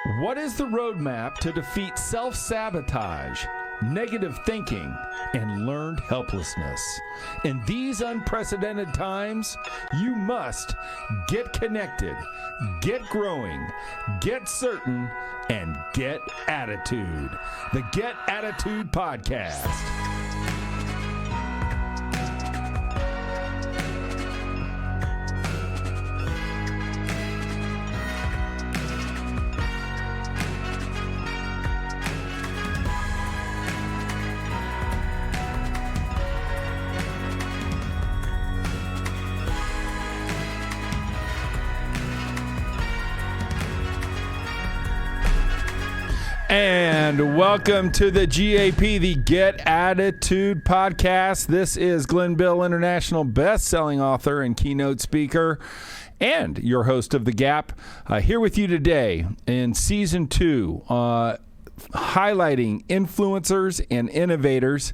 What is the roadmap to defeat self-sabotage, negative thinking, and learned helplessness? In these unprecedented times, you must get connected, get growing, get certain, and get attitude. The Get Attitude Podcast. And welcome to the GAP, the Get Attitude Podcast. This is Glenn Bill, international best-selling author and keynote speaker, and your host of The Gap, here with you today in Season 2, highlighting influencers and innovators.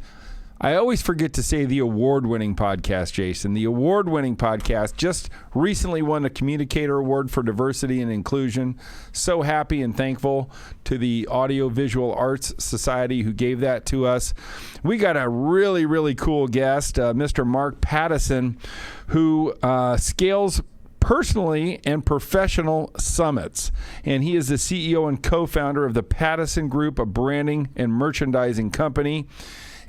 I always forget to say the award-winning podcast, Jason. The award-winning podcast just recently won a Communicator Award for Diversity and Inclusion. So happy and thankful to the Audiovisual Arts Society who gave that to us. We got a really, really cool guest, Mr. Mark Pattison, who scales personally and professional summits. And he is the CEO and co-founder of the Pattison Group, a branding and merchandising company.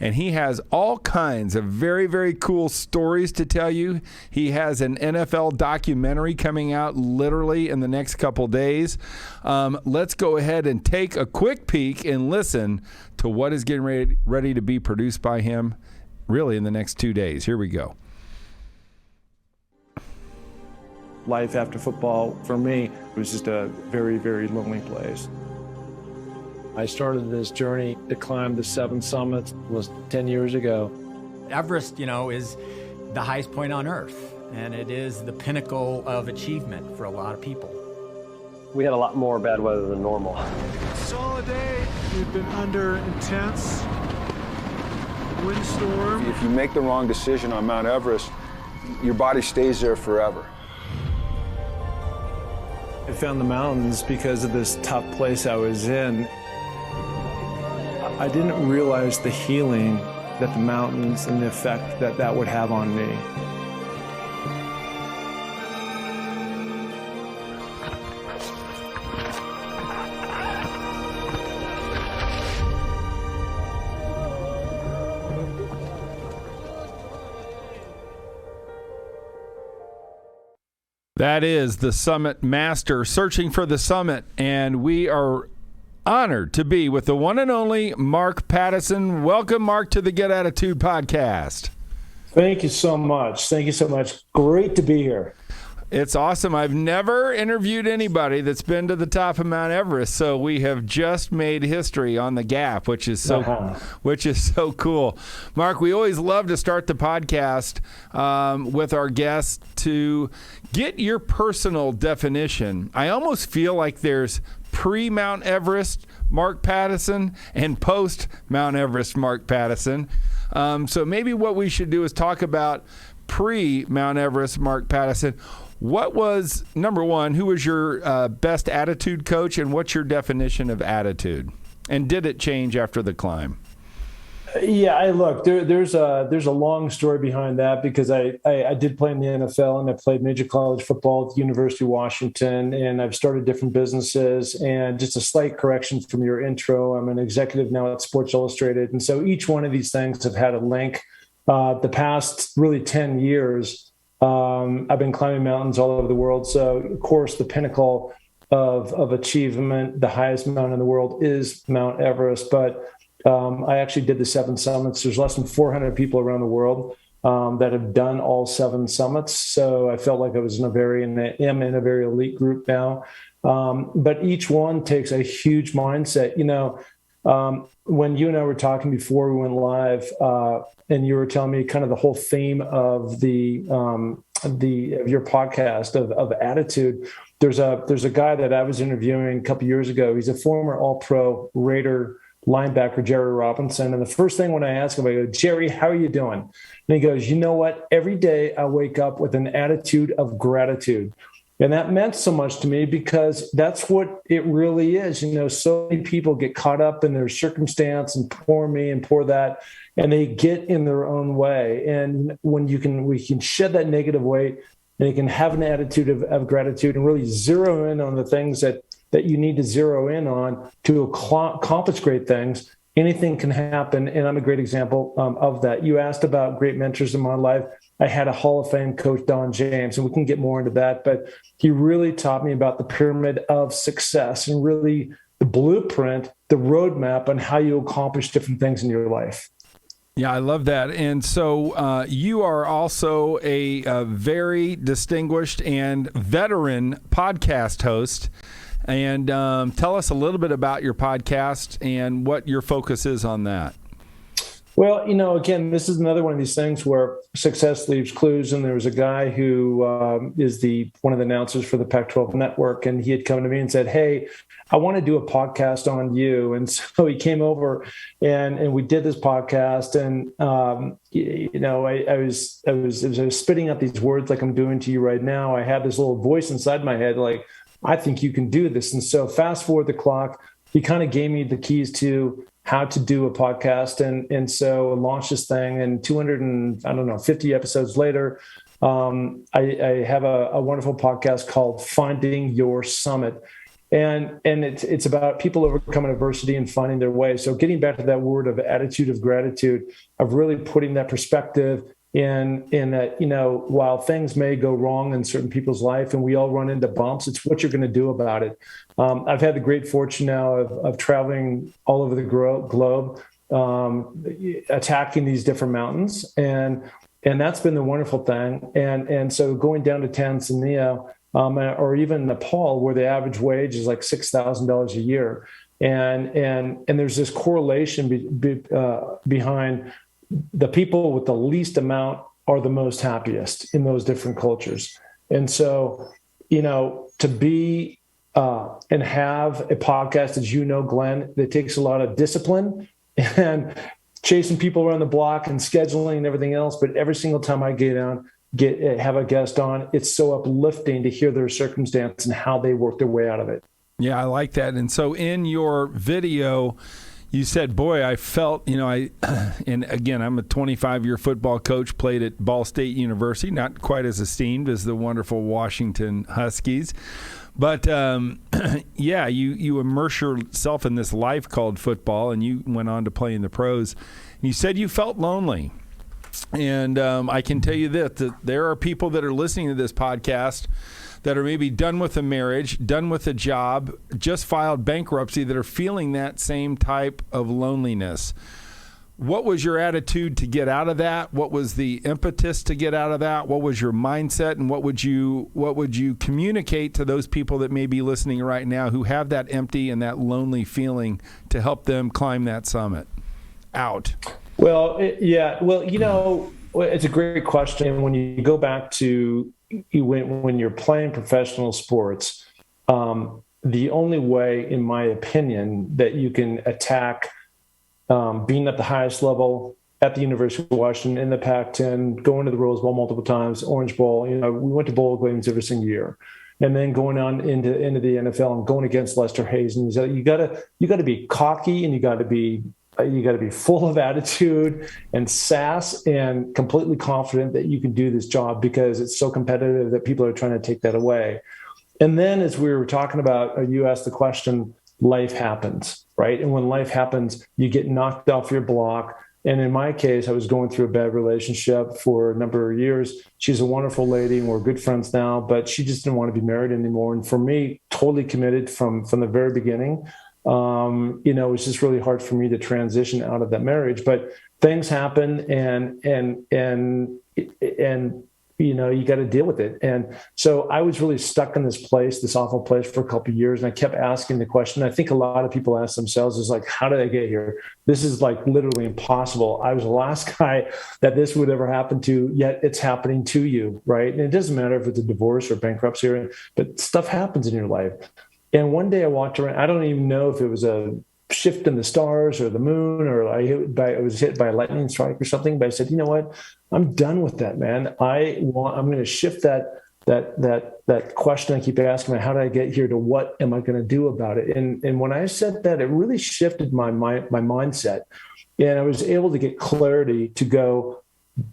And he has all kinds of very, very cool stories to tell you. He has an NFL documentary coming out literally in the next couple days. Let's go ahead and take a quick peek and listen to what is getting ready to be produced by him really in the next 2 days. Here we go. Life after football, for me, was just a very, very lonely place. I started this journey to climb the 7 summits was 10 years ago. Everest, is the highest point on Earth, and it is the pinnacle of achievement for a lot of people. We had a lot more bad weather than normal. Solid day. We've been under intense windstorm. If you make the wrong decision on Mount Everest, your body stays there forever. I found the mountains because of this tough place I was in. I didn't realize the healing that the mountains and the effect that that would have on me. That is the Summit Master, searching for the summit, and we are honored to be with the one and only Mark Pattison. Welcome, Mark, to the Get Attitude Podcast. Thank you so much. Thank you so much. Great to be here. It's awesome. I've never interviewed anybody that's been to the top of Mount Everest, so we have just made history on the Gap, which is so cool. Mark, we always love to start the podcast with our guests to get your personal definition. I almost feel like there's pre-Mount Everest Mark Pattison and post-Mount Everest Mark Pattison. So maybe what we should do is talk about pre-Mount Everest Mark Pattison. What was, number one, who was your best attitude coach, and what's your definition of attitude? And did it change after the climb? Yeah, there's a long story behind that because I did play in the NFL and I played major college football at the University of Washington, and I've started different businesses. And just a slight correction from your intro, I'm an executive now at Sports Illustrated. And so each one of these things have had a link. The past really 10 years, I've been climbing mountains all over the world. So, of course, the pinnacle of achievement, the highest mountain in the world is Mount Everest. But I actually did the 7 summits. There's less than 400 people around the world that have done all 7 summits. So I felt like I was am in a very elite group now. But each one takes a huge mindset. When you and I were talking before we went live, and you were telling me kind of the whole theme of of your podcast of attitude. There's a guy that I was interviewing a couple years ago. He's a former All-Pro Raider linebacker, Jerry Robinson. And the first thing when I ask him, I go, Jerry, how are you doing? And he goes, you know what? Every day I wake up with an attitude of gratitude. And that meant so much to me because that's what it really is. So many people get caught up in their circumstance and poor me and poor that, and they get in their own way. And when we can shed that negative weight, and you can have an attitude of gratitude and really zero in on the things that you need to zero in on to accomplish great things, anything can happen. And I'm a great example of that. You asked about great mentors in my life. I had a Hall of Fame coach, Don James, and we can get more into that, but he really taught me about the pyramid of success and really the blueprint, the roadmap on how you accomplish different things in your life. Yeah, I love that. And so you are also a very distinguished and veteran podcast host. And tell us a little bit about your podcast and what your focus is on that. Well, again, this is another one of these things where success leaves clues. And there was a guy who is one of the announcers for the Pac-12 network. And he had come to me and said, "Hey, I want to do a podcast on you." And so he came over and we did this podcast. And, I was spitting out these words like I'm doing to you right now. I had this little voice inside my head, like, I think you can do this. And so fast forward the clock, he kind of gave me the keys to how to do a podcast. And so I launched this thing, and 50 episodes later, I have a wonderful podcast called Finding Your Summit. And it's about people overcoming adversity and finding their way. So getting back to that word of attitude of gratitude, of really putting that perspective in that, while things may go wrong in certain people's life and we all run into bumps, it's what you're going to do about it. I've had the great fortune now of traveling all over the globe, attacking these different mountains. And that's been the wonderful thing. And so going down to Tanzania, or even Nepal, where the average wage is like $6,000 a year. And there's this correlation behind the people with the least amount are the most happiest in those different cultures. And so, to be and have a podcast, as Glenn, that takes a lot of discipline and chasing people around the block and scheduling and everything else. But every single time I have a guest on, it's so uplifting to hear their circumstance and how they work their way out of it. Yeah, I like that. And so in your video, you said, boy, I felt, and again, I'm a 25-year football coach, played at Ball State University, not quite as esteemed as the wonderful Washington Huskies. But, yeah, you immerse yourself in this life called football, and you went on to play in the pros. And you said you felt lonely. And I can tell you that there are people that are listening to this podcast that are maybe done with a marriage, done with a job, just filed bankruptcy, that are feeling that same type of loneliness. What was your attitude to get out of that? What was the impetus to get out of that? What was your mindset, and what would you communicate to those people that may be listening right now who have that empty and that lonely feeling to help them climb that summit out? Well, it's a great question. When you go back to when you're playing professional sports, the only way, in my opinion, that you can attack being at the highest level at the University of Washington, in the Pac-10, going to the Rose Bowl multiple times, Orange Bowl, we went to bowl games every single year, and then going on into the NFL and going against Lester Hayes. And you got to be cocky, and you got to be full of attitude and sass and completely confident that you can do this job, because it's so competitive that people are trying to take that away. And then, as we were talking about, you asked the question, life happens, right? And when life happens, you get knocked off your block. And in my case, I was going through a bad relationship for a number of years. She's a wonderful lady, and we're good friends now, but she just didn't want to be married anymore. And for me, totally committed from the very beginning. It was just really hard for me to transition out of that marriage, but things happen, and you got to deal with it. And so I was really stuck in this awful place for a couple of years. And I kept asking the question. I think a lot of people ask themselves is like, how did I get here? This is like literally impossible. I was the last guy that this would ever happen to, yet it's happening to you. Right. And it doesn't matter if it's a divorce or bankruptcy, but stuff happens in your life. And one day I walked around, I don't even know if it was a shift in the stars or the moon, or I was hit by a lightning strike or something, but I said, you know what? I'm done with that, man. I'm going to shift that that question I keep asking, how did I get here, to what am I going to do about it? And when I said that, it really shifted my mindset, and I was able to get clarity to go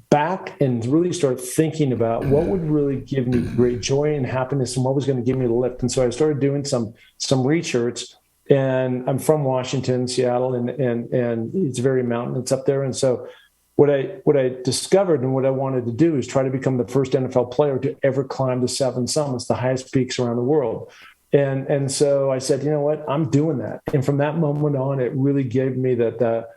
back and really start thinking about what would really give me great joy and happiness, and what was going to give me the lift. And so I started doing some research. And I'm from Washington, Seattle, and it's very mountainous up there. And so what I discovered and what I wanted to do is try to become the first NFL player to ever climb the 7 summits, the highest peaks around the world. And so I said, you know what, I'm doing that. And from that moment on, it really gave me the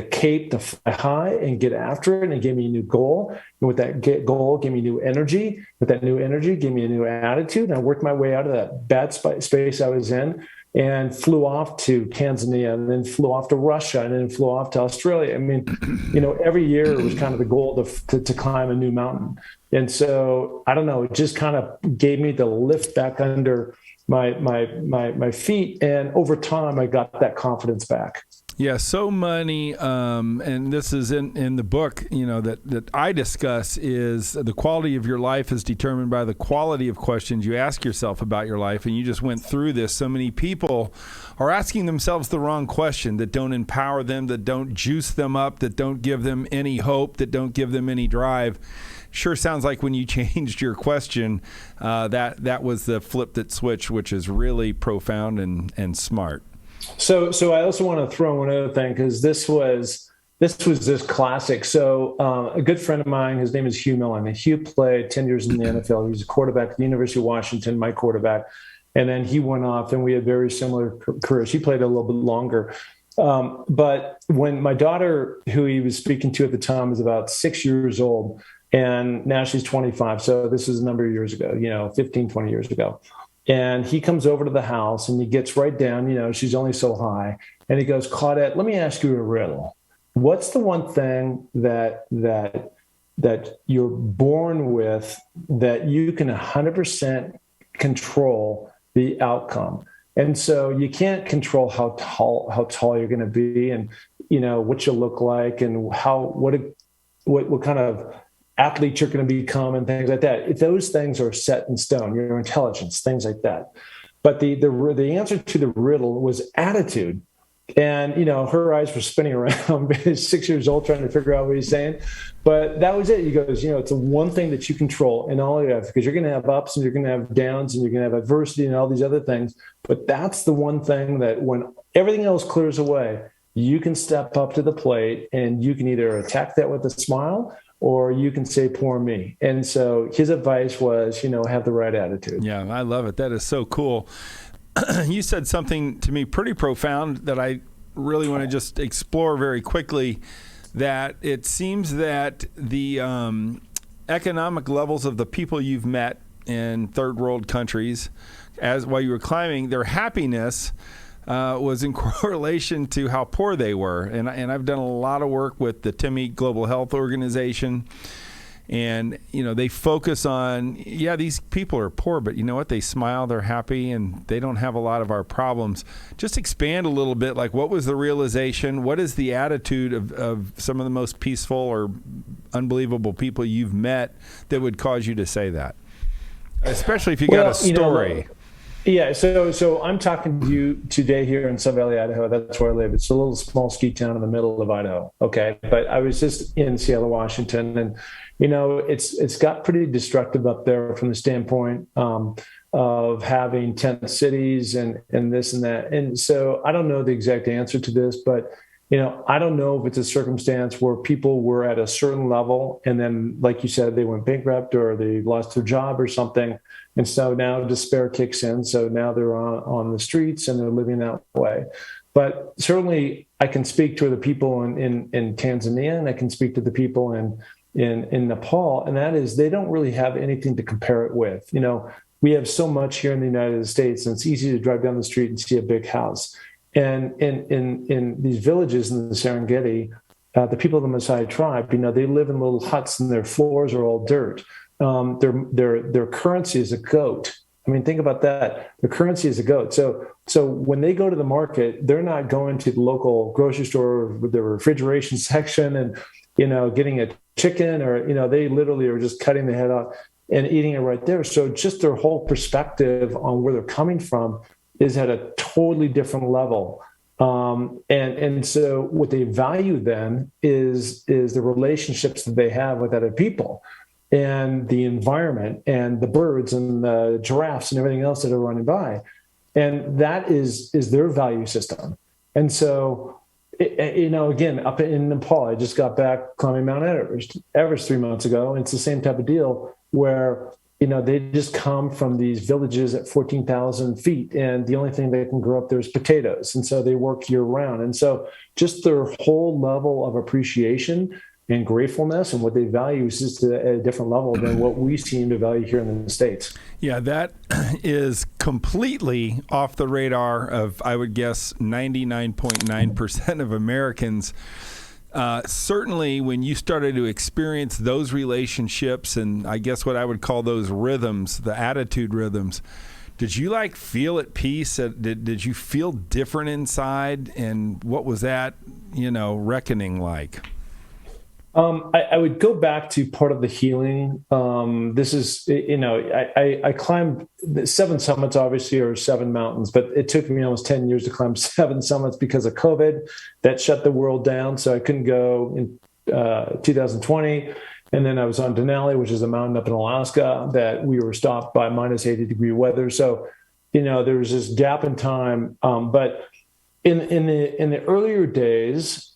cape to fly high and get after it, and it gave me a new goal. And with that goal, gave me new energy. With that new energy, gave me a new attitude. And I worked my way out of that bad space I was in, and flew off to Tanzania, and then flew off to Russia, and then flew off to Australia. I mean, every year it was kind of the goal to climb a new mountain. And so, I don't know, it just kind of gave me the lift back under my feet. And over time, I got that confidence back. Yeah, so many, and this is in the book, that I discuss, is the quality of your life is determined by the quality of questions you ask yourself about your life. And you just went through this. So many people are asking themselves the wrong question, that don't empower them, that don't juice them up, that don't give them any hope, that don't give them any drive. Sure sounds like when you changed your question, that was the flip that switched, which is really profound and smart. So I also want to throw one other thing, because this was just classic. So a good friend of mine, his name is Hugh Millen, and Hugh played 10 years in the NFL. He was a quarterback at the University of Washington, my quarterback. And then he went off, and we had very similar careers. He played a little bit longer. But when my daughter, who he was speaking to at the time, was about 6 years old, and now she's 25. So this is a number of years ago, 15, 20 years ago. And he comes over to the house, and he gets right down, she's only so high. And he goes, Claudette, let me ask you a riddle. What's the one thing that you're born with that you can 100% control the outcome? And so you can't control how tall you're going to be, and, what you look like, and what kind of athlete you're going to become, and things like that. If those things are set in stone, your intelligence, things like that. But the answer to the riddle was attitude. And, her eyes were spinning around. 6 years old, trying to figure out what he's saying. But that was it. He goes, it's the one thing that you control in all your life, because you're going to have ups and you're going to have downs and you're going to have adversity and all these other things. But that's the one thing that when everything else clears away, you can step up to the plate, and you can either attack that with a smile, or you can say, poor me. And so his advice was, have the right attitude. Yeah, I love it. That is so cool. You said something to me pretty profound that I really want to just explore very quickly, that it seems that the economic levels of the people you've met in third world countries, while you were climbing, their happiness was in correlation to how poor they were. And I've done a lot of work with the TIMI Global Health Organization. And, they focus on, these people are poor, but you know what? They smile, they're happy, and they don't have a lot of our problems. Just expand a little bit, like what was the realization? What is the attitude of some of the most peaceful or unbelievable people you've met that would cause you to say that? Especially if you got a story. Yeah, so I'm talking to you today here in Sun Valley, Idaho. That's where I live. It's a little small ski town in the middle of Idaho. Okay, but I was just in Seattle, Washington, and it's got pretty destructive up there from the standpoint of having tent cities and this and that. And so I don't know the exact answer to this, but I don't know if it's a circumstance where people were at a certain level, and then, like you said, they went bankrupt or they lost their job or something. And so now despair kicks in. So now they're on the streets and they're living that way. But certainly I can speak to the people in Tanzania, and I can speak to the people in Nepal. And that is, they don't really have anything to compare it with. We have so much here in the United States, and it's easy to drive down the street and see a big house. And in these villages in the Serengeti, the people of the Maasai tribe, they live in little huts, and their floors are all dirt. Their currency is a goat. I mean, think about that. The currency is a goat. So when they go to the market, they're not going to the local grocery store with the refrigeration section and, getting a chicken, or, they literally are just cutting the head off. and eating it right there. So just their whole perspective on where they're coming from is at a totally different level. And so what they value then is the relationships that they have with other people and the environment and the birds and the giraffes and everything else that are running by. And that is their value system. And so, again, up in Nepal, I just got back climbing Mount Everest 3 months ago. And it's the same type of deal where, they just come from these villages at 14,000 feet. And the only thing they can grow up there is potatoes. And so they work year round. And so just their whole level of appreciation and gratefulness and what they value is just at a different level than what we seem to value here in the States. Yeah, that is completely off the radar of, I would guess, 99.9% of Americans. Certainly when you started to experience those relationships and I guess what I would call those rhythms, the attitude rhythms, did you feel at peace? Did you feel different inside? And what was that, reckoning like? I would go back to part of the healing. This is, I climbed 7 summits, obviously, or 7 mountains, but it took me almost 10 years to climb 7 summits because of COVID. That shut the world down. So I couldn't go in 2020. And then I was on Denali, which is a mountain up in Alaska that we were stopped by minus 80-degree weather. So, there was this gap in time. But in the earlier days,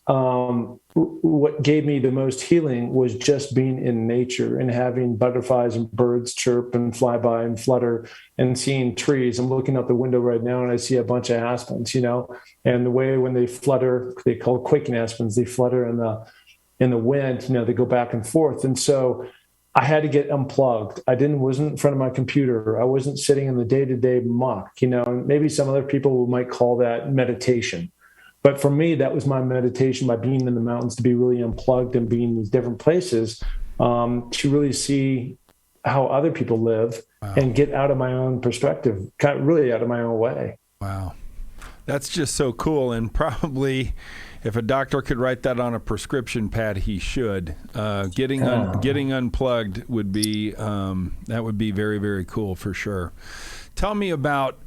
what gave me the most healing was just being in nature and having butterflies and birds chirp and fly by and flutter and seeing trees. I'm looking out the window right now and I see a bunch of aspens, and the way when they flutter, they call quaking aspens, they flutter in the wind, they go back and forth. And so I had to get unplugged. Wasn't in front of my computer. I wasn't sitting in the day-to-day muck, and maybe some other people might call that meditation. But for me, that was my meditation by being in the mountains, to be really unplugged and being in these different places, to really see how other people live. Wow. And get out of my own perspective, really out of my own way. Wow. That's just so cool. And probably if a doctor could write that on a prescription pad, he should. Getting unplugged would be, that would be very, very cool for sure. Tell me about,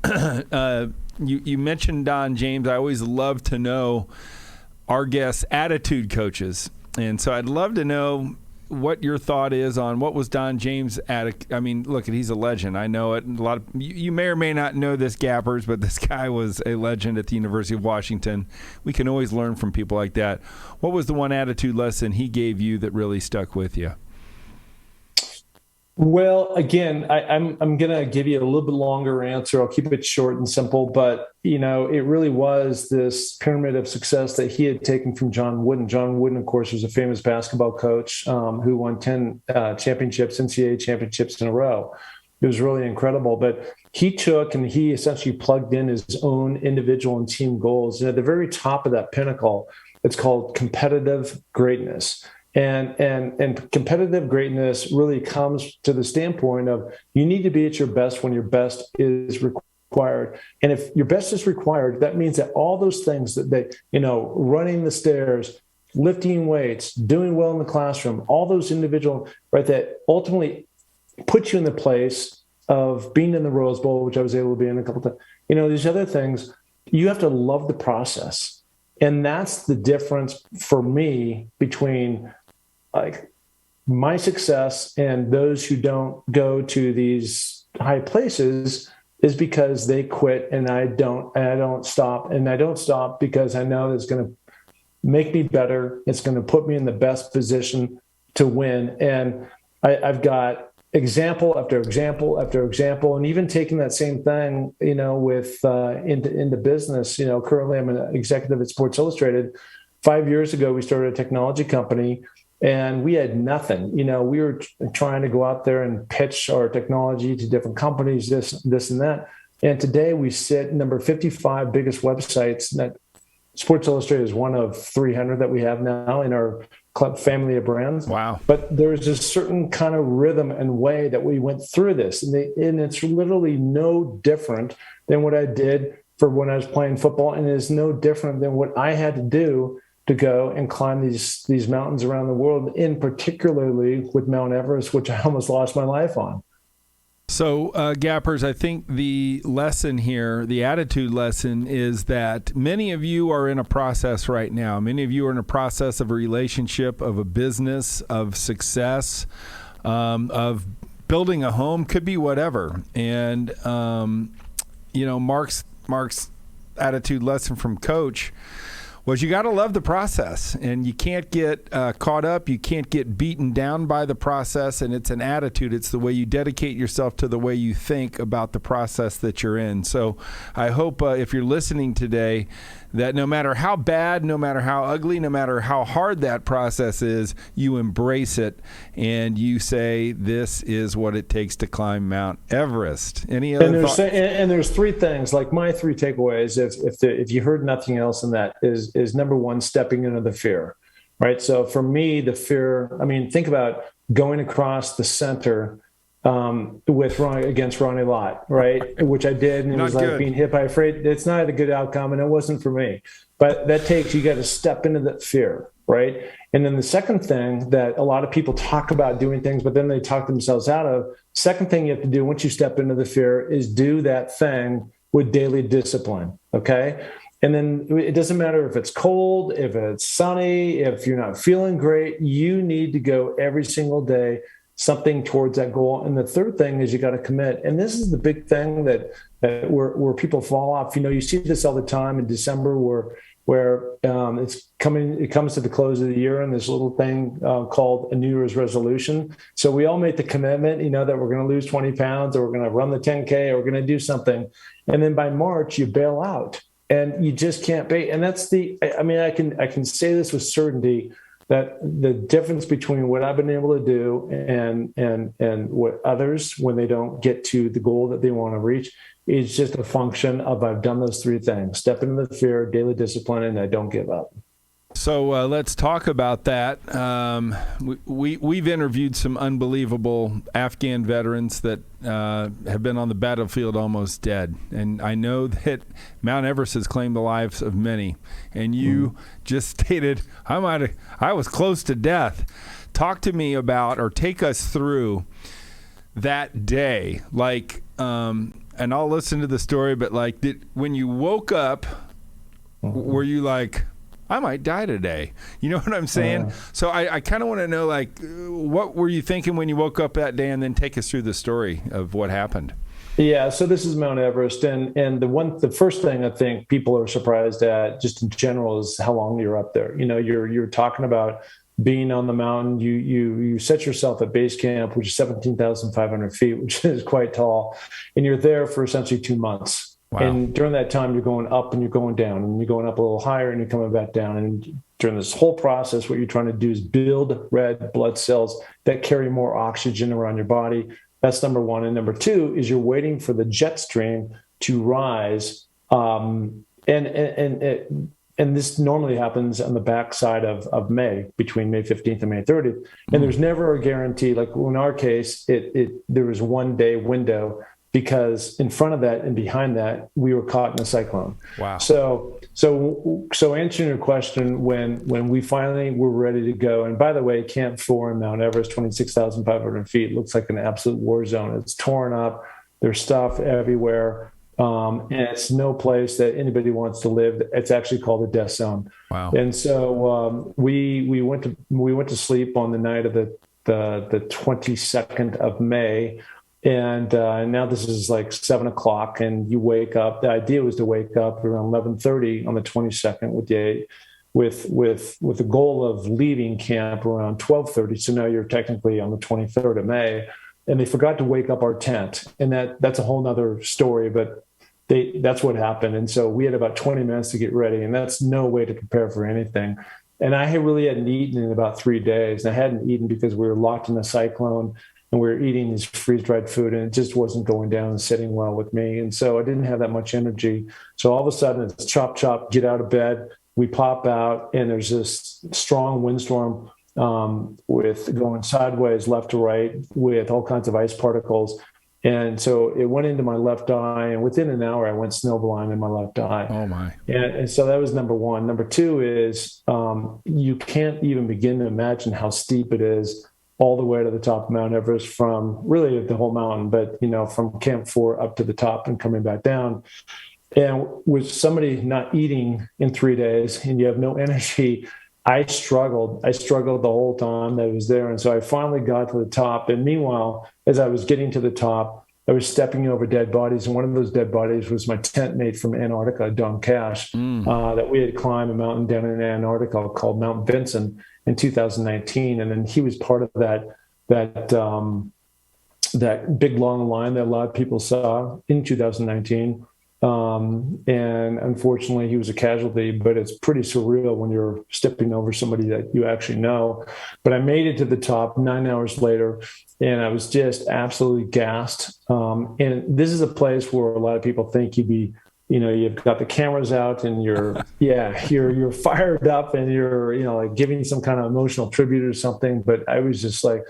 you mentioned Don James. I always love to know our guests' attitude coaches. And so I'd love to know what your thought is on what was Don James' attitude. I mean, look, he's a legend. I know it. A lot of you may or may not know this, Gappers, but this guy was a legend at the University of Washington. We can always learn from people like that. What was the one attitude lesson he gave you that really stuck with you? Well, again, I'm going to give you a little bit longer answer. I'll keep it short and simple, but it really was this pyramid of success that he had taken from John Wooden. John Wooden, of course, was a famous basketball coach who won 10 championships, NCAA championships in a row. It was really incredible, but he took and he essentially plugged in his own individual and team goals. And at the very top of that pinnacle, it's called competitive greatness. And competitive greatness really comes to the standpoint of you need to be at your best when your best is required. And if your best is required, that means that all those things that running the stairs, lifting weights, doing well in the classroom, all those individual, right, that ultimately put you in the place of being in the Rose Bowl, which I was able to be in a couple of times. These other things, you have to love the process. And that's the difference for me between my success and those who don't go to these high places is because they quit and I don't stop. And I don't stop because I know it's going to make me better. It's going to put me in the best position to win. And I've got example after example after example, and even taking that same thing, with into business. Currently I'm an executive at Sports Illustrated. 5 years ago, we started a technology company. And we had nothing. We were trying to go out there and pitch our technology to different companies, this and that. And today we sit number 55 biggest websites. That Sports Illustrated is one of 300 that we have now in our club family of brands. Wow. But there's a certain kind of rhythm and way that we went through this. And it's literally no different than what I did for when I was playing football. And it's no different than what I had to do to go and climb these mountains around the world, in particularly with Mount Everest, which I almost lost my life on. So, Gappers, I think the lesson here, the attitude lesson, is that many of you are in a process right now. Many of you are in a process of a relationship, of a business, of success, of building a home, could be whatever. And, Mark's attitude lesson from Coach was you got to love the process, and you can't get caught up. You can't get beaten down by the process, and it's an attitude. It's the way you dedicate yourself to the way you think about the process that you're in. So I hope if you're listening today that no matter how bad, no matter how ugly, no matter how hard that process is, you embrace it and you say, this is what it takes to climb Mount Everest. Any other thoughts? And there's three things, like my three takeaways, if you heard nothing else in that, is number one, stepping into the fear, right? So for me, the fear, think about going across the center against Ronnie Lott, right? Which I did, and it was like being hit by a freight. It's not a good outcome, and it wasn't for me. But that takes, you got to step into that fear, right? And then the second thing that a lot of people talk about doing things, but then they talk themselves out of. Second thing you have to do once you step into the fear is do that thing with daily discipline, okay? And then it doesn't matter if it's cold, if it's sunny, if you're not feeling great, you need to go every single day something towards that goal. And the third thing is you got to commit. And this is the big thing that where people fall off. You see this all the time in December where it comes to the close of the year, and this little thing called a New Year's resolution. So we all make the commitment, that we're going to lose 20 pounds, or we're going to run the 10K, or we're going to do something. And then by March, you bail out, and you just can't pay. And that's I can say this with certainty, that the difference between what I've been able to do and what others, when they don't get to the goal that they want to reach, is just a function of I've done those three things: step into the fear, daily discipline, and I don't give up. So let's talk about that. We've interviewed some unbelievable Afghan veterans that have been on the battlefield almost dead. And I know that Mount Everest has claimed the lives of many. And you just stated, I was close to death. Talk to me about, or take us through that day. And I'll listen to the story, but when you woke up, were you like, I might die today? You know what I'm saying? So I kind of want to know, what were you thinking when you woke up that day, and then take us through the story of what happened. Yeah, so this is Mount Everest, and the first thing I think people are surprised at, just in general, is how long you're up there. You're talking about being on the mountain. You set yourself at base camp, which is 17,500 feet, which is quite tall, and you're there for essentially 2 months. Wow. And during that time, you're going up and you're going down, and you're going up a little higher and you're coming back down. And during this whole process, what you're trying to do is build red blood cells that carry more oxygen around your body. That's number one. And number two is you're waiting for the jet stream to rise. And this normally happens on the backside of May, between May 15th and May 30th. And there's never a guarantee. Like in our case, there was 1 day window, because in front of that and behind that, we were caught in a cyclone. Wow. So answering your question, when we finally were ready to go, and by the way, Camp 4 in Mount Everest, 26,500 feet, looks like an absolute war zone. It's torn up. There's stuff everywhere. And it's no place that anybody wants to live. It's actually called the death zone. Wow. And so we went to sleep on the night of the 22nd of May. And now this is like 7 o'clock, and you wake up. The idea was to wake up around 11:30 on the 22nd with the goal of leaving camp around 12:30. So now you're technically on the 23rd of May, and they forgot to wake up our tent, and that's a whole nother story. But that's what happened, and so we had about 20 minutes to get ready, and that's no way to prepare for anything. And I really hadn't eaten in about 3 days. And I hadn't eaten because we were locked in a cyclone. And we were eating this freeze-dried food, and it just wasn't going down and sitting well with me. And so I didn't have that much energy. So all of a sudden, it's chop, chop, get out of bed. We pop out, and there's this strong windstorm with going sideways, left to right, with all kinds of ice particles. And so it went into my left eye, and within an hour, I went snowblind in my left eye. Oh my! And so that was number one. Number two is you can't even begin to imagine how steep it is all the way to the top of Mount Everest, from really the whole mountain, but from Camp 4 up to the top and coming back down. And with somebody not eating in 3 days and you have no energy, I struggled the whole time that I was there. And so I finally got to the top. And meanwhile, as I was getting to the top, I was stepping over dead bodies. And one of those dead bodies was my tent mate from Antarctica, Don Cash, that we had climbed a mountain down in Antarctica called Mount Vincent in 2019. And then he was part of that big long line that a lot of people saw in 2019. And unfortunately, he was a casualty, but it's pretty surreal when you're stepping over somebody that you actually know. But I made it to the top 9 hours later, and I was just absolutely gassed. And this is a place where a lot of people think you've got the cameras out and you're fired up and you're, like giving some kind of emotional tribute or something. But I was just like,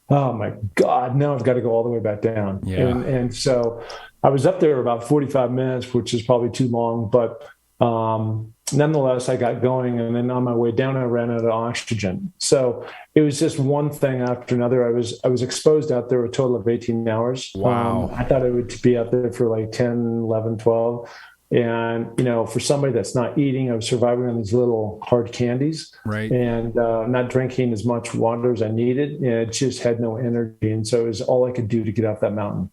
oh my God, now I've got to go all the way back down. Yeah. And so I was up there about 45 minutes, which is probably too long, but nonetheless, I got going. And then on my way down, I ran out of oxygen. So it was just one thing after another. I was exposed out there a total of 18 hours. Wow. I thought I would be out there for like 10, 11, 12. And, for somebody that's not eating, I was surviving on these little hard candies, right, and not drinking as much water as I needed. And it just had no energy. And so it was all I could do to get off that mountain.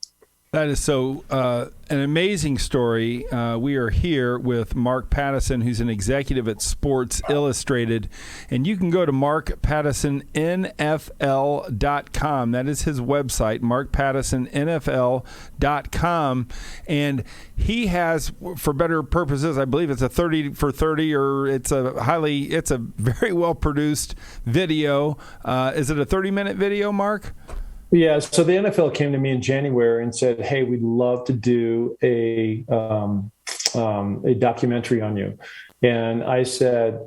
That is so an amazing story. We are here with Mark Pattison, who's an executive at Sports Illustrated. And you can go to markpattisonnfl.com. That is his website, markpattisonnfl.com. And he has, for better purposes, I believe it's a 30 for 30, or it's a very well-produced video. Is it a 30-minute video, Mark? Yeah, so the NFL came to me in January and said, "Hey, we'd love to do a documentary on you." And I said,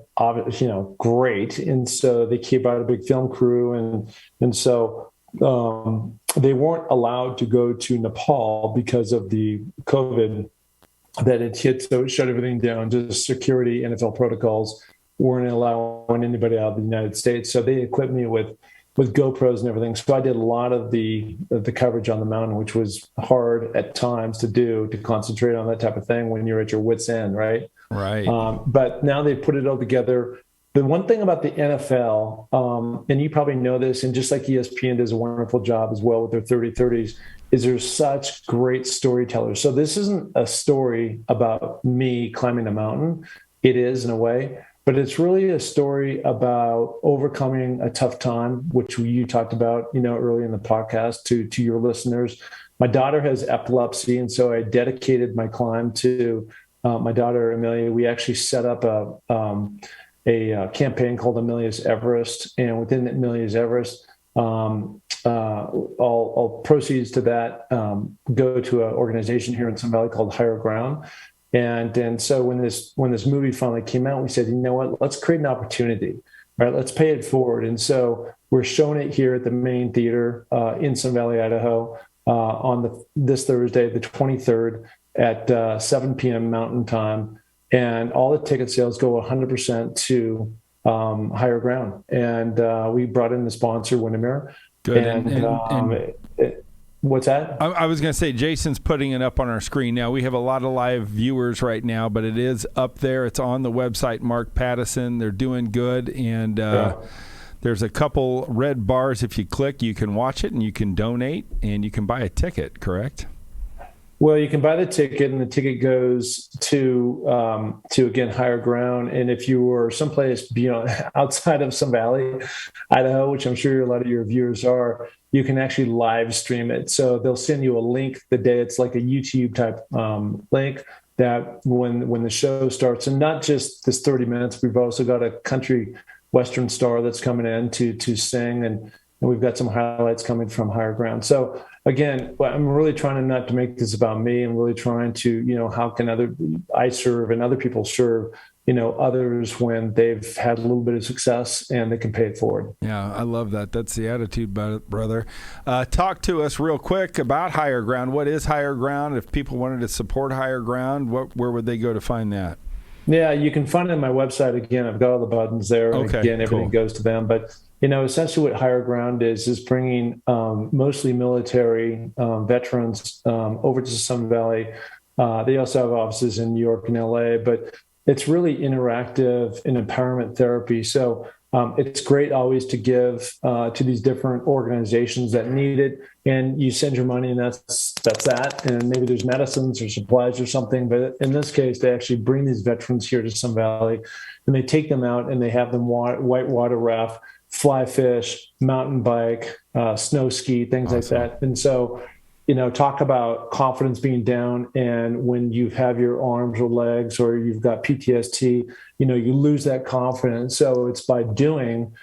great. And so they came out a big film crew, and so they weren't allowed to go to Nepal because of the COVID that it hit. So it shut everything down. Just security, NFL protocols weren't allowing anybody out of the United States. So they equipped me with GoPros and everything. So I did a lot of the coverage on the mountain, which was hard at times to concentrate on that type of thing when you're at your wit's end, right? Right. But now they put it all together. The one thing about the NFL, and you probably know this, and just like ESPN does a wonderful job as well with their 30/30s, is there's such great storytellers. So this isn't a story about me climbing a mountain. It is in a way, but it's really a story about overcoming a tough time, which you talked about, early in the podcast to your listeners. My daughter has epilepsy, and so I dedicated my climb to my daughter, Amelia. We actually set up a campaign called Amelia's Everest, and within Amelia's Everest, all proceeds to that go to an organization here in Sun Valley called Higher Ground. And so when this movie finally came out, we said, you know what, let's create an opportunity, right? Let's pay it forward. And so we're showing it here at the main theater in Sun Valley, Idaho, on this Thursday, the 23rd at 7 p.m. Mountain Time. And all the ticket sales go 100% to Higher Ground. And we brought in the sponsor, Wonderment. Good. And what's that? I was going to say, Jason's putting it up on our screen now. We have a lot of live viewers right now, but it is up there. It's on the website, Mark Pattison. They're doing good. And there's a couple red bars. If you click, you can watch it and you can donate and you can buy a ticket, correct? Well, you can buy the ticket, and the ticket goes to again, Higher Ground. And if you were someplace beyond, outside of Sun Valley, Idaho, which I'm sure a lot of your viewers are, you can actually live stream it. So they'll send you a link the day it's like a YouTube type link that when the show starts, and not just this 30 minutes, we've also got a country western star that's coming in to sing, and we've got some highlights coming from Higher Ground. So again, I'm really trying not to make this about me. I'm really trying to, how can I serve and other people serve others when they've had a little bit of success and they can pay it forward. Yeah, I love that. That's the attitude, brother. Talk to us real quick about Higher Ground. What is Higher Ground? If people wanted to support Higher Ground, where would they go to find that? Yeah, you can find it on my website. Again, I've got all the buttons there. Okay, again, everything cool. goes to them. But, essentially what Higher Ground is bringing mostly military veterans over to Sun Valley. They also have offices in New York and LA, but it's really interactive and empowerment therapy. So it's great always to give to these different organizations that need it. And you send your money, and that's that. And maybe there's medicines or supplies or something. But in this case, they actually bring these veterans here to Sun Valley, and they take them out and they have them whitewater raft, fly fish, mountain bike, snow ski, things like that. And so, talk about confidence being down. And when you have your arms or legs or you've got PTSD, you lose that confidence. So it's by doing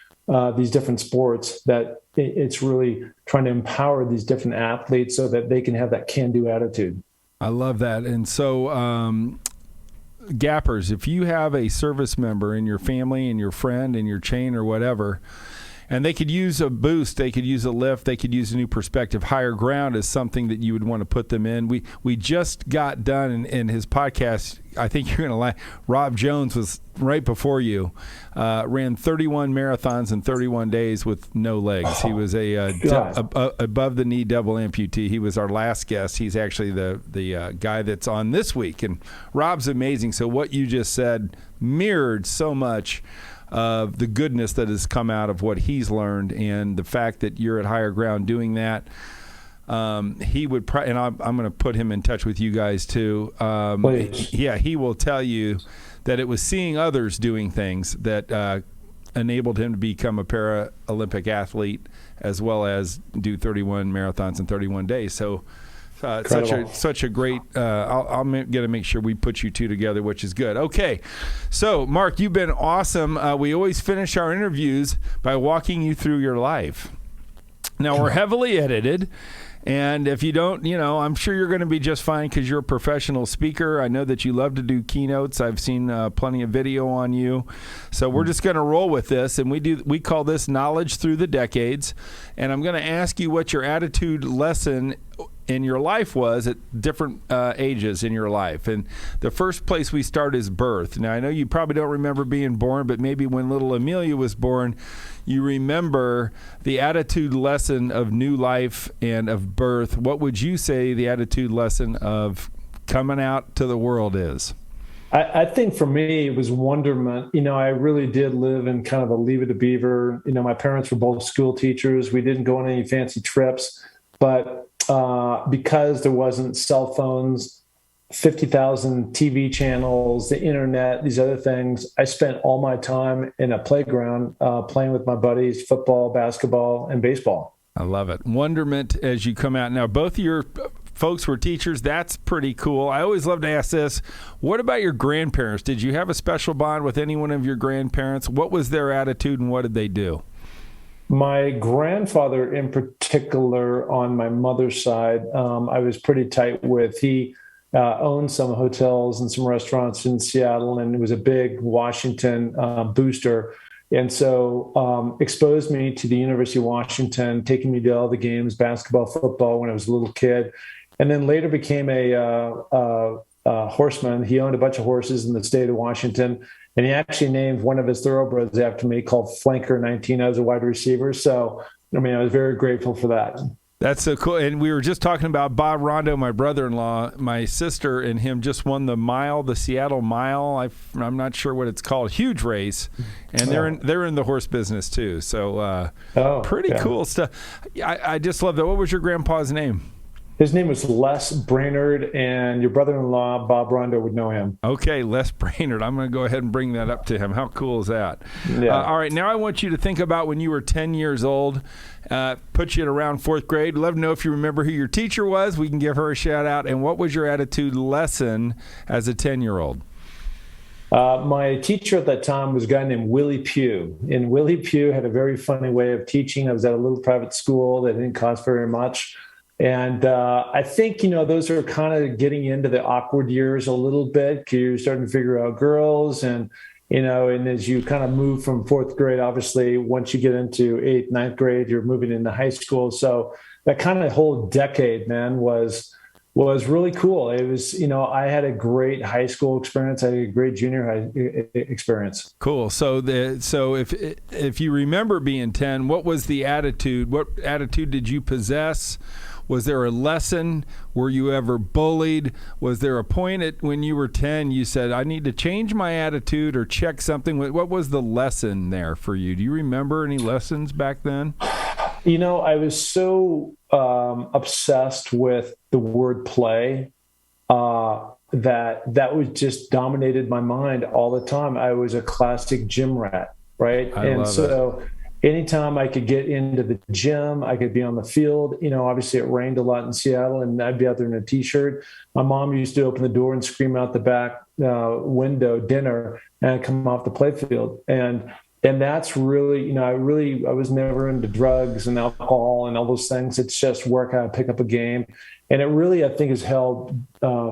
these different sports that it's really trying to empower these different athletes so that they can have that can-do attitude. I love that. And so, Gappers, if you have a service member in your family and your friend and your chain or whatever, and they could use a boost, they could use a lift, they could use a new perspective. Higher Ground is something that you would want to put them in. We just got done in his podcast. I think you're going to laugh. Rob Jones was right before you, ran 31 marathons in 31 days with no legs. He was above the knee double amputee. He was our last guest. He's actually the guy that's on this week. And Rob's amazing. So what you just said mirrored so much of the goodness that has come out of what he's learned, and the fact that you're at Higher Ground doing that. He would, and I'm going to put him in touch with you guys too. Yeah, he will tell you that it was seeing others doing things that enabled him to become a Paralympic athlete, as well as do 31 marathons in 31 days. So such a great, I'm going to make sure we put you two together, which is good. Okay. So Mark, you've been awesome. We always finish our interviews by walking you through your life. Now we're heavily edited, and if you don't, I'm sure you're going to be just fine because you're a professional speaker. I know that you love to do keynotes. I've seen plenty of video on you. So we're just going to roll with this, and we call this Knowledge Through the Decades. And I'm going to ask you what your attitude lesson in your life was at different ages in your life. And the first place we start is birth. Now, I know you probably don't remember being born, but maybe when little Amelia was born, you remember the attitude lesson of new life and of birth. What would you say the attitude lesson of coming out to the world is? I think for me, it was wonderment. I really did live in kind of a leave it to beaver. My parents were both school teachers. We didn't go on any fancy trips, but because there wasn't cell phones, 50,000 TV channels, the internet, these other things, I spent all my time in a playground playing with my buddies, football, basketball, and baseball. I love it. Wonderment as you come out. Now, both of your folks were teachers. That's pretty cool. I always love to ask this. What about your grandparents? Did you have a special bond with any one of your grandparents? What was their attitude and what did they do? My grandfather in particular, on my mother's side, I was pretty tight with. He owned some hotels and some restaurants in Seattle, and was a big Washington booster. And so exposed me to the University of Washington, taking me to all the games, basketball, football, when I was a little kid. And then later became a horseman. He owned a bunch of horses in the state of Washington. And he actually named one of his thoroughbreds after me, called Flanker 19. I was a wide receiver. So, I was very grateful for that. That's so cool. And we were just talking about Bob Rondo, my brother-in-law. My sister and him just won the Seattle Mile. I'm not sure what it's called. Huge race. And they're in the horse business too. So pretty cool stuff. I just love that. What was your grandpa's name? His name was Les Brainerd, and your brother-in-law, Bob Rondo, would know him. Okay, Les Brainerd. I'm going to go ahead and bring that up to him. How cool is that? Yeah. All right, now I want you to think about when you were 10 years old, put you at around fourth grade. Let them know if you remember who your teacher was. We can give her a shout-out. And what was your attitude lesson as a 10-year-old? My teacher at that time was a guy named Willie Pugh. And Willie Pugh had a very funny way of teaching. I was at a little private school that didn't cost very much. And I think, those are kind of getting into the awkward years a little bit, because you're starting to figure out girls and as you kind of move from fourth grade, obviously, once you get into eighth, ninth grade, you're moving into high school. So that kind of whole decade, man, was really cool. It was, I had a great high school experience. I had a great junior high experience. Cool. So if you remember being 10, what was the attitude? What attitude did you possess? Was there a lesson? Were you ever bullied? Was there a point when you were 10 you said, I need to change my attitude or check something? What was the lesson there for you? Do you remember any lessons back then? I was so obsessed with the word play that was just dominated my mind all the time. I was a classic gym rat, right? Anytime I could get into the gym, I could be on the field. Obviously it rained a lot in Seattle, and I'd be out there in a T-shirt. My mom used to open the door and scream out the back window, dinner, and I'd come off the playfield. And that's really, I was never into drugs and alcohol and all those things. It's just work out, pick up a game. And it really, I think, has helped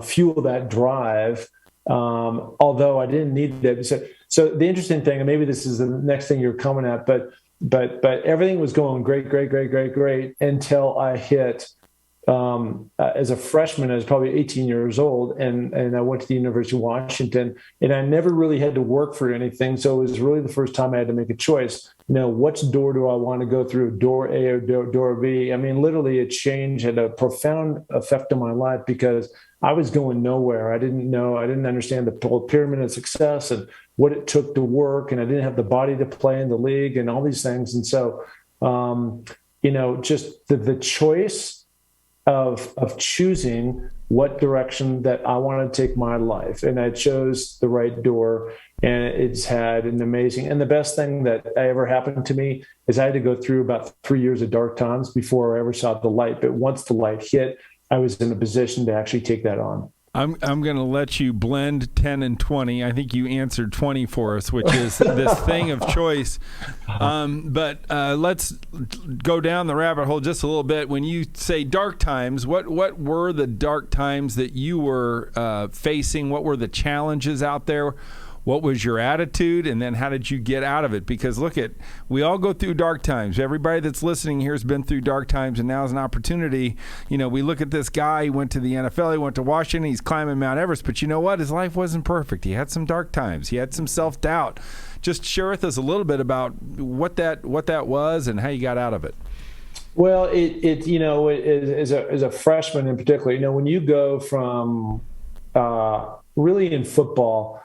fuel that drive, although I didn't need that. So the interesting thing, and maybe this is the next thing you're coming at, but everything was going great until I hit, as a freshman. I was probably 18 years old, and I went to the University of Washington, and I never really had to work for anything. So it was really the first time I had to make a choice. Which door do I want to go through, door A or door B? I mean, literally a change had a profound effect on my life, because I was going nowhere. I didn't understand the whole pyramid of success and what it took to work. And I didn't have the body to play in the league and all these things. And so, just the choice of choosing what direction that I want to take my life. And I chose the right door, and it's had an amazing, and the best thing that ever happened to me is I had to go through about 3 years of dark times before I ever saw the light. But once the light hit, I was in a position to actually take that on. I'm going to let you blend 10 and 20. I think you answered 20 for us, which is this thing of choice. But let's go down the rabbit hole just a little bit. When you say dark times, what were the dark times that you were facing? What were the challenges out there? What was your attitude, and then how did you get out of it? Because we all go through dark times. Everybody that's listening here has been through dark times, and now is an opportunity. We look at this guy, he went to the NFL, he went to Washington, he's climbing Mount Everest, but you know what? His life wasn't perfect. He had some dark times. He had some self-doubt. Just share with us a little bit about what that was and how you got out of it. Well, as a freshman in particular, when you go from really in football,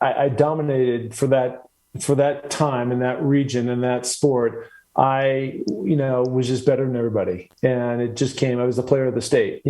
I dominated for that time in that region and that sport. I, was just better than everybody, and it just came. I was the player of the state.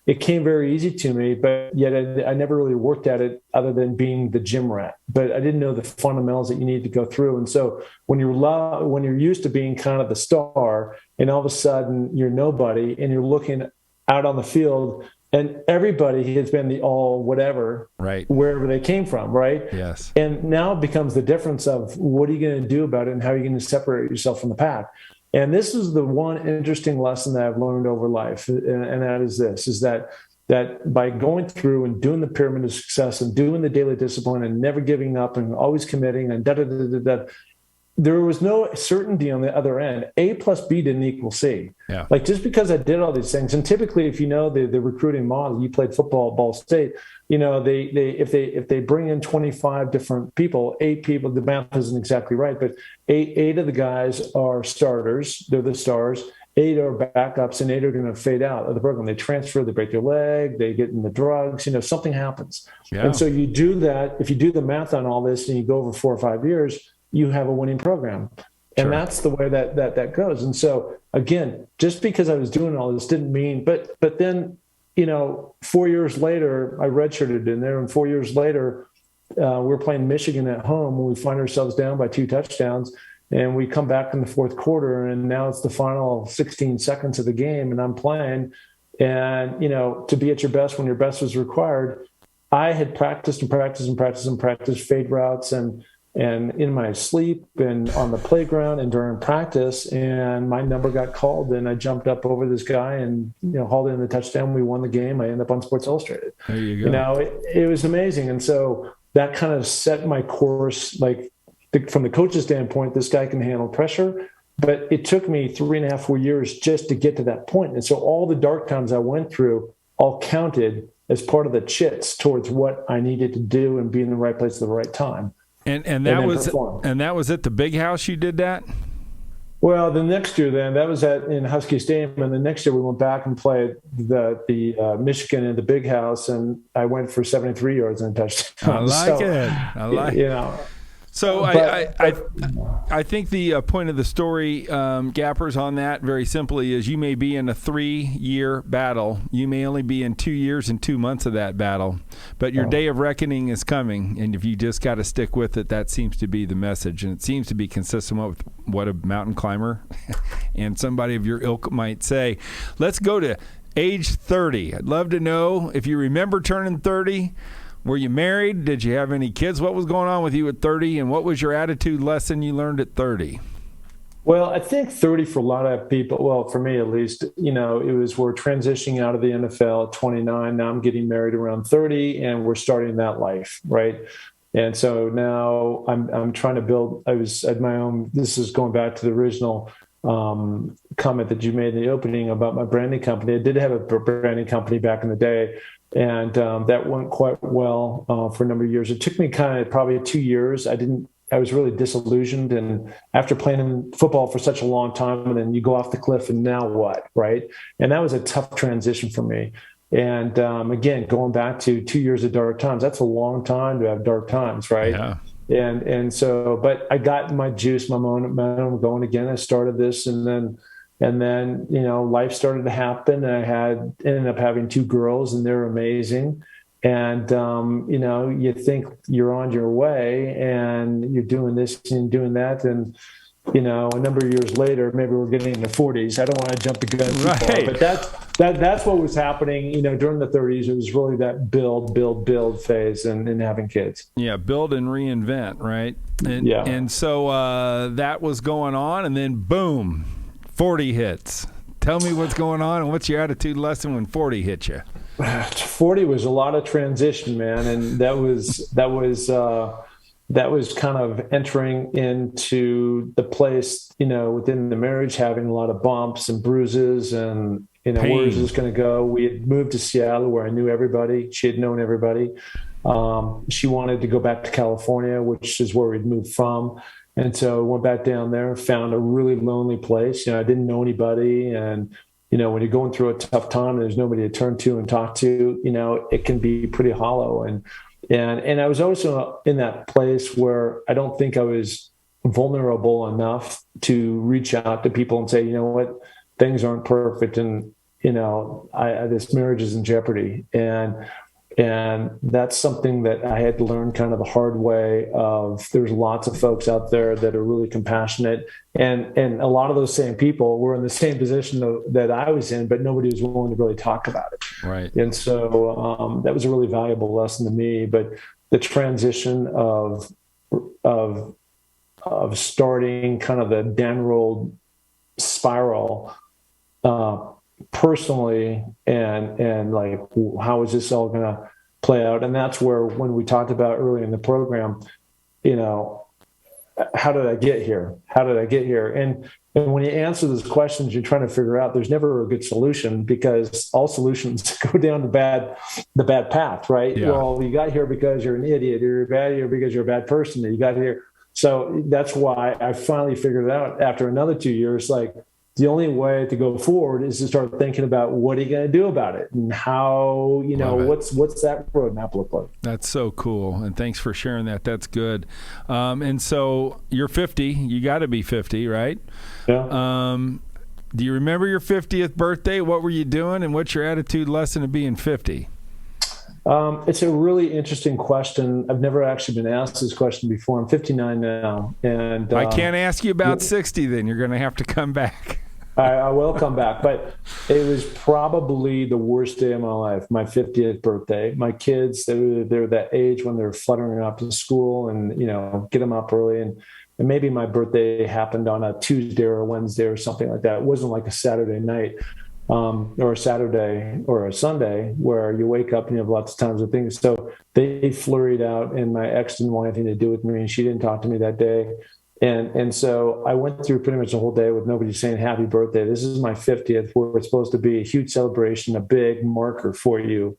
It came very easy to me, but yet I never really worked at it other than being the gym rat. But I didn't know the fundamentals that you need to go through. And so when you're used to being kind of the star, and all of a sudden you're nobody, and you're looking out on the field, and everybody has been the all whatever, right, wherever they came from, right? Yes. And now it becomes the difference of what are you going to do about it, and how are you going to separate yourself from the pack? And this is the one interesting lesson that I've learned over life, and that is this: is that by going through and doing the pyramid of success and doing the daily discipline and never giving up and always committing and there was no certainty on the other end. A plus B didn't equal C. Yeah. Like, just because I did all these things, and typically, if you know the recruiting model, you played football at Ball State, if they bring in 25 different people, 8 people, the math isn't exactly right, but eight of the guys are starters, they're the stars, 8 are backups, and 8 are going to fade out of the program. They transfer, they break their leg, they get in the drugs, something happens. Yeah. And so you do that, if you do the math on all this and you go over 4 or 5 years, you have a winning program. And that's the way that goes. And so, again, just because I was doing all this didn't mean, but then, 4 years later, I redshirted in there. And 4 years later, we're playing Michigan at home, and we find ourselves down by 2 touchdowns. And we come back in the fourth quarter, and now it's the final 16 seconds of the game, and I'm playing. And, to be at your best when your best was required, I had practiced fade routes and and in my sleep and on the playground and during practice, and my number got called, and I jumped up over this guy and hauled in the touchdown. We won the game. I ended up on Sports Illustrated. There you go. It was amazing, and so that kind of set my course. From the coach's standpoint, this guy can handle pressure. But it took me 3.5, 4 years just to get to that point. And so all the dark times I went through all counted as part of the chits towards what I needed to do and be in the right place at the right time. And that was at the big house you did that? Well, the next year that was in Husky Stadium, and the next year we went back and played the Michigan in the big house, and I went for 73 yards and a touchdown. I like it. So I think the point of the story, Gappers, on that very simply is you may be in a 3-year battle. You may only be in 2 years and 2 months of that battle, but your day of reckoning is coming, and if you just got to stick with it, that seems to be the message, and it seems to be consistent with what a mountain climber and somebody of your ilk might say. Let's go to age 30. I'd love to know if you remember turning 30. Were you married? Did you have any kids? What was going on with you at 30, and what was your attitude lesson you learned at 30? Well, I think 30 for a lot of people, well, for me at least, it was we're transitioning out of the NFL at 29. Now I'm getting married around 30, and we're starting that life, right? And so now I'm trying to build. I was at my own. This is going back to the original comment that you made in the opening about my branding company. I did have a branding company back in the day. And that went quite well for a number of years. It took me kind of probably 2 years. I was really disillusioned. And after playing football for such a long time, and then you go off the cliff, and now what, right? And that was a tough transition for me. And again, going back to 2 years of dark times, that's a long time to have dark times, right? Yeah. And so, but I got my juice, my momentum going again. I started this, and then life started to happen. And ended up having 2 girls, and they're amazing. And you think you're on your way, and you're doing this and doing that, and a number of years later, maybe we're getting in the 40s. I don't want to jump the gun too far, but that's what was happening. During the 30s, it was really that build phase, and having kids. Yeah, build and reinvent, right? And so that was going on, and then boom. 40 hits. Tell me what's going on, and what's your attitude lesson when 40 hit you? 40 was a lot of transition, man, and that was kind of entering into the place, within the marriage, having a lot of bumps and bruises, and where is this going to go? We had moved to Seattle, where I knew everybody. She had known everybody. She wanted to go back to California, which is where we'd moved from. And so I went back down there, found a really lonely place. I didn't know anybody. And, when you're going through a tough time and there's nobody to turn to and talk to, it can be pretty hollow. And I was also in that place where I don't think I was vulnerable enough to reach out to people and say, what, things aren't perfect. And, this marriage is in jeopardy. And that's something that I had to learn kind of the hard way of. There's lots of folks out there that are really compassionate. And a lot of those same people were in the same position that I was in, but nobody was willing to really talk about it. Right. And so that was a really valuable lesson to me. But the transition of starting kind of the downward spiral, personally, and like, how is this all going to play out? And that's where, when we talked about early in the program, how did I get here? And when you answer those questions, you're trying to figure out, there's never a good solution, because all solutions go down the bad path, right? Yeah. Well, you got here because you're an idiot, or you're bad here because you're a bad person, that you got here. So that's why I finally figured it out after another 2 years, like, the only way to go forward is to start thinking about, what are you going to do about it, and how, what's that roadmap look like? That's so cool. And thanks for sharing that. That's good. And so you're 50, you got to be 50, right? Yeah. Do you remember your 50th birthday? What were you doing, and what's your attitude lesson of being 50? It's a really interesting question. I've never actually been asked this question before. I'm 59 now. And I can't ask you about 60 then. You're going to have to come back. I will come back. But it was probably the worst day of my life, my 50th birthday. My kids, they're that age when they're fluttering up to school and, get them up early. And maybe my birthday happened on a Tuesday or a Wednesday or something like that. It wasn't like a Saturday night or a Saturday or a Sunday where you wake up and you have lots of times of things. So they flurried out, and my ex didn't want anything to do with me, and she didn't talk to me that day. And so I went through pretty much the whole day with nobody saying happy birthday. This is my 50th, where it's supposed to be a huge celebration, a big marker for you.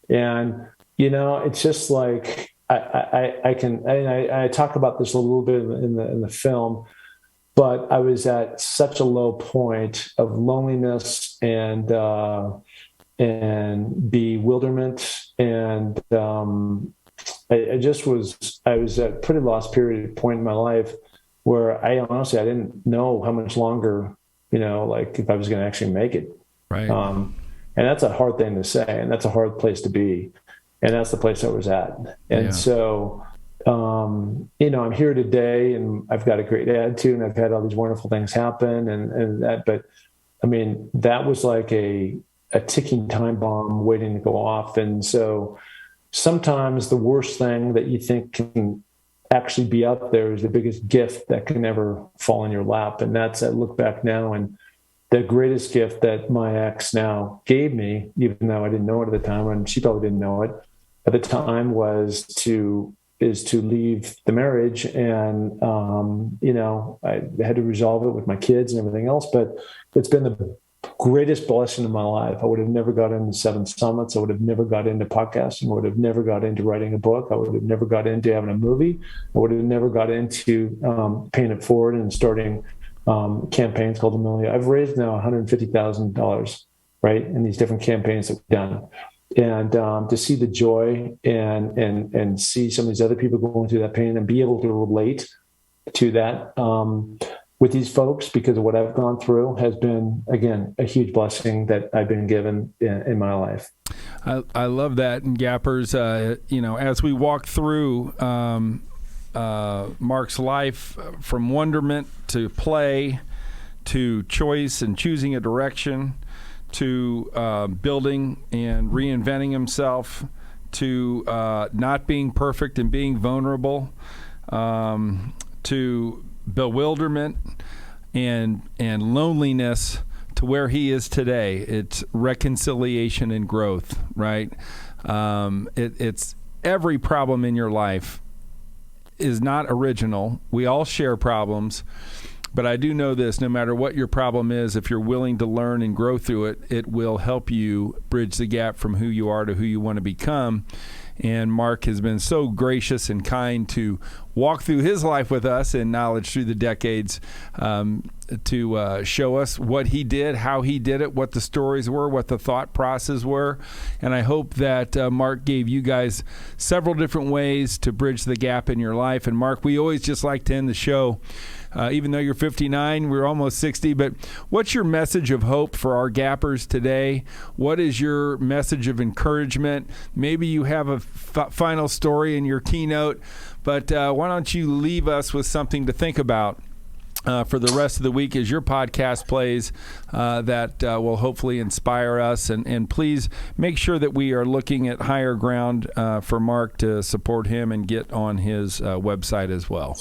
And, it's just like, I talk about this a little bit in the film, but I was at such a low point of loneliness and bewilderment. And I was at a pretty lost point in my life where I didn't know how much longer, if I was going to actually make it. Right. And that's a hard thing to say, and that's a hard place to be. And that's the place I was at. And so, I'm here today, and I've got a great attitude, and I've had all these wonderful things happen and that, but I mean, that was like a ticking time bomb waiting to go off. And so sometimes the worst thing that you think can actually be out there is the biggest gift that can ever fall in your lap. And I look back now, and the greatest gift that my ex now gave me, even though I didn't know it at the time, and she probably didn't know it at the time, is to leave the marriage. And, I had to resolve it with my kids and everything else, but it's been the greatest blessing of my life. I would have never got into 7 Summits. I would have never got into podcasting. I would have never got into writing a book. I would have never got into having a movie. I would have never got into paying it forward and starting campaigns called $1 Million. I've raised now $150,000, right, in these different campaigns that we've done. And to see the joy and see some of these other people going through that pain and be able to relate to that with these folks because of what I've gone through has been, again, a huge blessing that I've been given in my life. I love that. And Gappers, as we walk through Mark's life from wonderment to play to choice and choosing a direction to building and reinventing himself to not being perfect and being vulnerable to bewilderment and loneliness to where he is today. It's reconciliation and growth, right? It's every problem in your life is not original. We all share problems, but I do know this: no matter what your problem is, if you're willing to learn and grow through it, it will help you bridge the gap from who you are to who you want to become. And Mark has been so gracious and kind to walk through his life with us and knowledge through the decades to show us what he did, how he did it, what the stories were, what the thought process were. And I hope that Mark gave you guys several different ways to bridge the gap in your life. And Mark, we always just like to end the show. Even though you're 59, we're almost 60, but what's your message of hope for our gappers today? What is your message of encouragement? Maybe you have a final story in your keynote, but why don't you leave us with something to think about for the rest of the week as your podcast plays that will hopefully inspire us. And please make sure that we are looking at higher ground for Mark to support him and get on his website as well.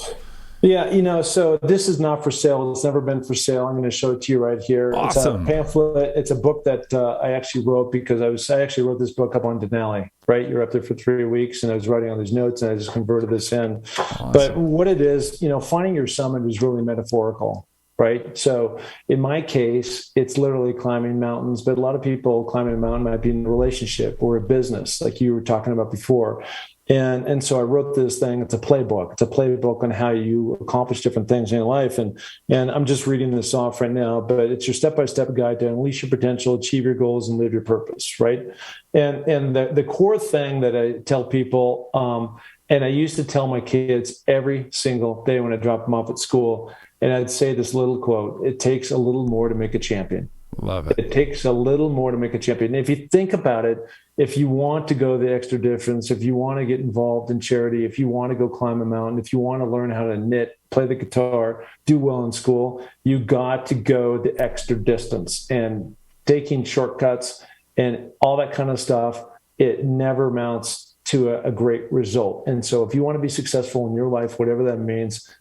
Yeah, so this is not for sale. It's never been for sale. I'm going to show it to you right here. Awesome. It's a pamphlet. It's a book that I actually wrote because I actually wrote this book up on Denali, right? You're up there for 3 weeks, and I was writing on these notes, and I just converted this in. Awesome. But what it is, finding your summit is really metaphorical, right? So in my case, it's literally climbing mountains, but a lot of people climbing a mountain might be in a relationship or a business, like you were talking about before. And so I wrote this thing. It's a playbook. It's a playbook on how you accomplish different things in your life. And I'm just reading this off right now, but it's your step-by-step guide to unleash your potential, achieve your goals, and live your purpose, right? And the core thing that I tell people, and I used to tell my kids every single day when I dropped them off at school, and I'd say this little quote: it takes a little more to make a champion. Love it. It takes a little more to make a champion. And if you think about it, if you want to go the extra distance, if you want to get involved in charity, if you want to go climb a mountain, if you want to learn how to knit, play the guitar, do well in school, you got to go the extra distance. And taking shortcuts and all that kind of stuff, it never amounts to a great result. And so if you want to be successful in your life, whatever that means,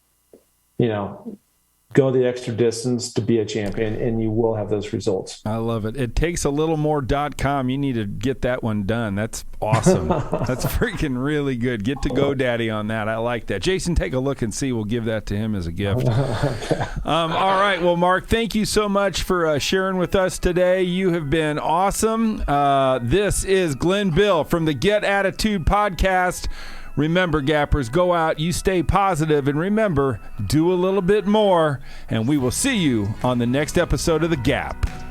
go the extra distance to be a champion, and you will have those results. I love it. It takes a little more.com. You need to get that one done. That's awesome. That's freaking really good. Get to GoDaddy on that. I like that. Jason, take a look and see. We'll give that to him as a gift. All right. Well, Mark, thank you so much for sharing with us today. You have been awesome. This is Glenn Bill from the Get Attitude podcast. Remember, Gappers, go out, you stay positive, and remember, do a little bit more, and we will see you on the next episode of The Gap.